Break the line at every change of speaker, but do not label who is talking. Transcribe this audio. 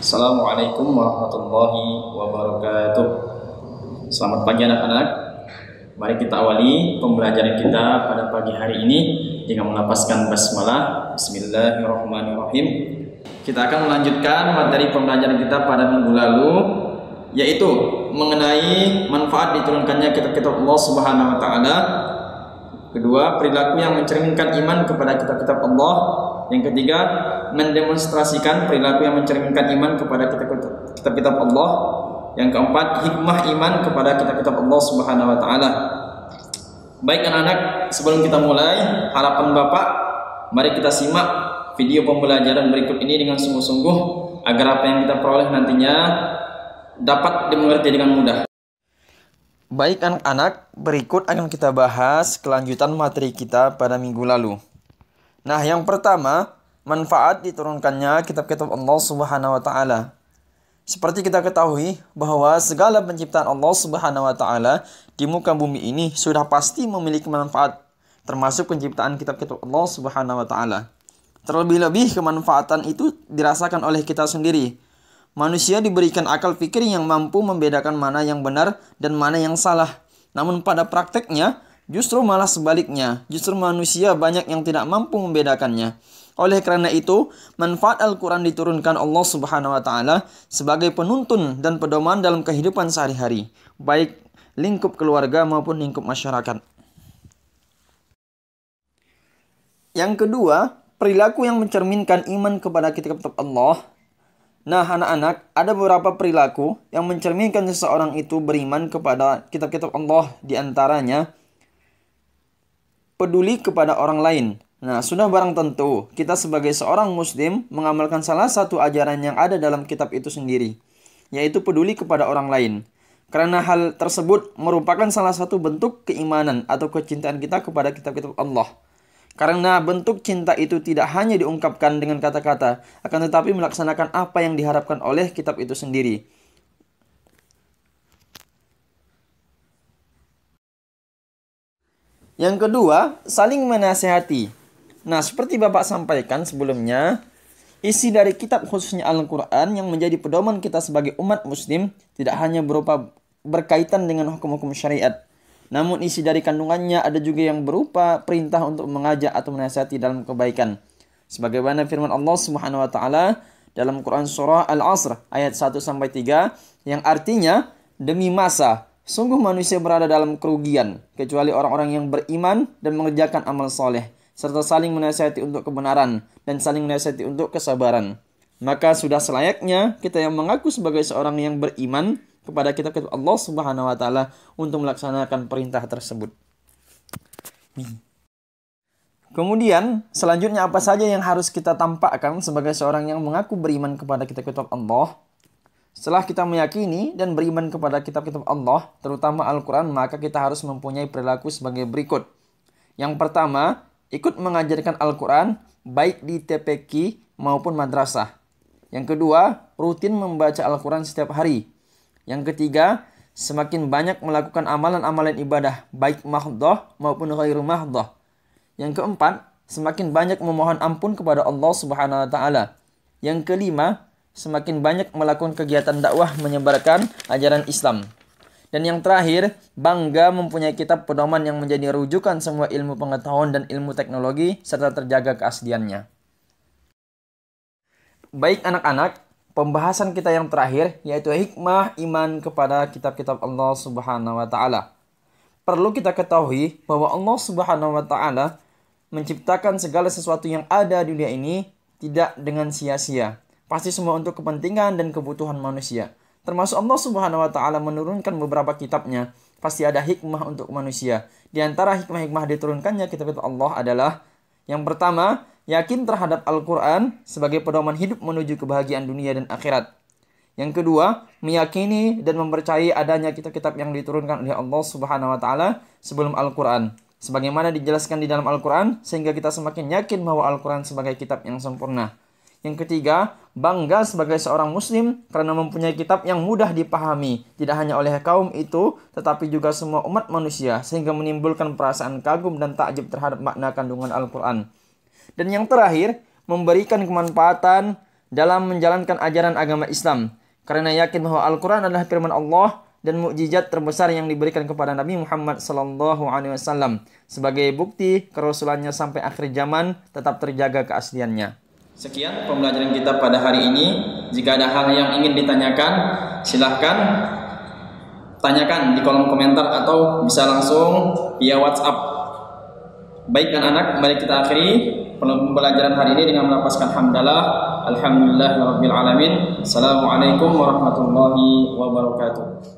Assalamualaikum warahmatullahi wabarakatuh. Selamat pagi anak-anak. Mari kita awali pembelajaran kita pada pagi hari ini dengan melafazkan basmalah. Bismillahirrahmanirrahim. Kita akan melanjutkan materi pembelajaran kita pada minggu lalu, yaitu mengenai manfaat diturunkannya kitab-kitab Allah Subhanahu wa taala. Kedua, perilaku yang mencerminkan iman kepada kitab-kitab Allah. Yang ketiga, mendemonstrasikan perilaku yang mencerminkan iman kepada kitab-kitab Allah. Yang keempat, hikmah iman kepada kitab-kitab Allah Subhanahu wa taala. Baik anak-anak, sebelum kita mulai, harapan Bapak, mari kita simak video pembelajaran berikut ini dengan sungguh-sungguh agar apa yang kita peroleh nantinya dapat dimengerti dengan mudah. Baik anak-anak, berikut akan kita bahas kelanjutan materi kita pada minggu lalu. Nah, yang pertama, manfaat diturunkannya kitab-kitab Allah Subhanahu wa taala. Seperti kita ketahui bahwa segala penciptaan Allah Subhanahu wa taala di muka bumi ini sudah pasti memiliki manfaat, termasuk penciptaan kitab-kitab Allah Subhanahu wa taala. Terlebih-lebih kemanfaatan itu dirasakan oleh kita sendiri. Manusia diberikan akal pikir yang mampu membedakan mana yang benar dan mana yang salah. Namun pada prakteknya justru malah sebaliknya, justru manusia banyak yang tidak mampu membedakannya. Oleh karena itu, manfaat Al-Quran diturunkan Allah Subhanahu wa taala sebagai penuntun dan pedoman dalam kehidupan sehari-hari, baik lingkup keluarga maupun lingkup masyarakat. Yang kedua, perilaku yang mencerminkan iman kepada kitab-kitab Allah. Nah, anak-anak, ada beberapa perilaku yang mencerminkan seseorang itu beriman kepada kitab-kitab Allah, di antaranya peduli kepada orang lain. Nah, sudah barang tentu kita sebagai seorang muslim mengamalkan salah satu ajaran yang ada dalam kitab itu sendiri, yaitu peduli kepada orang lain. Karena hal tersebut merupakan salah satu bentuk keimanan atau kecintaan kita kepada kitab-kitab Allah. Karena bentuk cinta itu tidak hanya diungkapkan dengan kata-kata, akan tetapi melaksanakan apa yang diharapkan oleh kitab itu sendiri. Yang kedua, saling menasihati. Nah, seperti Bapak sampaikan sebelumnya, isi dari kitab khususnya Al-Quran yang menjadi pedoman kita sebagai umat muslim tidak hanya berupa berkaitan dengan hukum-hukum syariat. Namun isi dari kandungannya ada juga yang berupa perintah untuk mengajak atau menasihati dalam kebaikan. Sebagaimana firman Allah Subhanahu wa taala dalam Quran surah Al-Asr ayat 1-3 yang artinya, demi masa sungguh manusia berada dalam kerugian, kecuali orang-orang yang beriman dan mengerjakan amal soleh, serta saling menasihati untuk kebenaran dan saling menasihati untuk kesabaran. Maka sudah selayaknya kita yang mengaku sebagai seorang yang beriman kepada kitab-kitab Allah Subhanahu wa taala untuk melaksanakan perintah tersebut. Kemudian, selanjutnya apa saja yang harus kita tampakkan sebagai seorang yang mengaku beriman kepada kitab-kitab Allah? Setelah kita meyakini dan beriman kepada kitab-kitab Allah, terutama Al-Quran, maka kita harus mempunyai perilaku sebagai berikut. Yang pertama, ikut mengajarkan Al-Quran baik di TPQ maupun madrasah. Yang kedua, rutin membaca Al-Quran setiap hari. Yang ketiga, semakin banyak melakukan amalan-amalan ibadah baik mahdhah maupun ghairu mahdhah. Yang keempat, semakin banyak memohon ampun kepada Allah Subhanahu wa taala. Yang kelima, semakin banyak melakukan kegiatan dakwah menyebarkan ajaran Islam. Dan yang terakhir, bangga mempunyai kitab pedoman yang menjadi rujukan semua ilmu pengetahuan dan ilmu teknologi serta terjaga keasliannya. Baik anak-anak, pembahasan kita yang terakhir yaitu hikmah iman kepada kitab-kitab Allah Subhanahu wa taala. Perlu kita ketahui bahwa Allah Subhanahu wa taala menciptakan segala sesuatu yang ada di dunia ini tidak dengan sia-sia. Pasti semua untuk kepentingan dan kebutuhan manusia. Termasuk Allah Subhanahu wa taala menurunkan beberapa kitabnya, pasti ada hikmah untuk manusia. Di antara hikmah-hikmah diturunkannya kitab-kitab Allah adalah yang pertama, yakin terhadap Al-Quran sebagai pedoman hidup menuju kebahagiaan dunia dan akhirat. Yang kedua, meyakini dan mempercayai adanya kitab-kitab yang diturunkan oleh Allah Subhanahu wa taala sebelum Al-Quran. Sebagaimana dijelaskan di dalam Al-Quran, sehingga kita semakin yakin bahwa Al-Quran sebagai kitab yang sempurna. Yang ketiga, bangga sebagai seorang muslim karena mempunyai kitab yang mudah dipahami, tidak hanya oleh kaum itu, tetapi juga semua umat manusia, sehingga menimbulkan perasaan kagum dan takjub terhadap makna kandungan Al-Quran. Dan yang terakhir, memberikan kemanfaatan
dalam menjalankan ajaran agama Islam. Karena yakin bahwa Al-Quran adalah firman Allah dan mukjizat terbesar yang diberikan kepada Nabi Muhammad SAW. Sebagai bukti kerasulannya sampai akhir zaman tetap terjaga keasliannya.
Sekian pembelajaran kita pada hari ini. Jika ada hal yang ingin ditanyakan, silahkan tanyakan di kolom komentar atau bisa langsung via WhatsApp. Baik anak-anak, mari kita akhiri pembelajaran hari ini dengan melafazkan hamdalah. Alhamdulillahirabbil alamin. Assalamualaikum warahmatullahi wabarakatuh.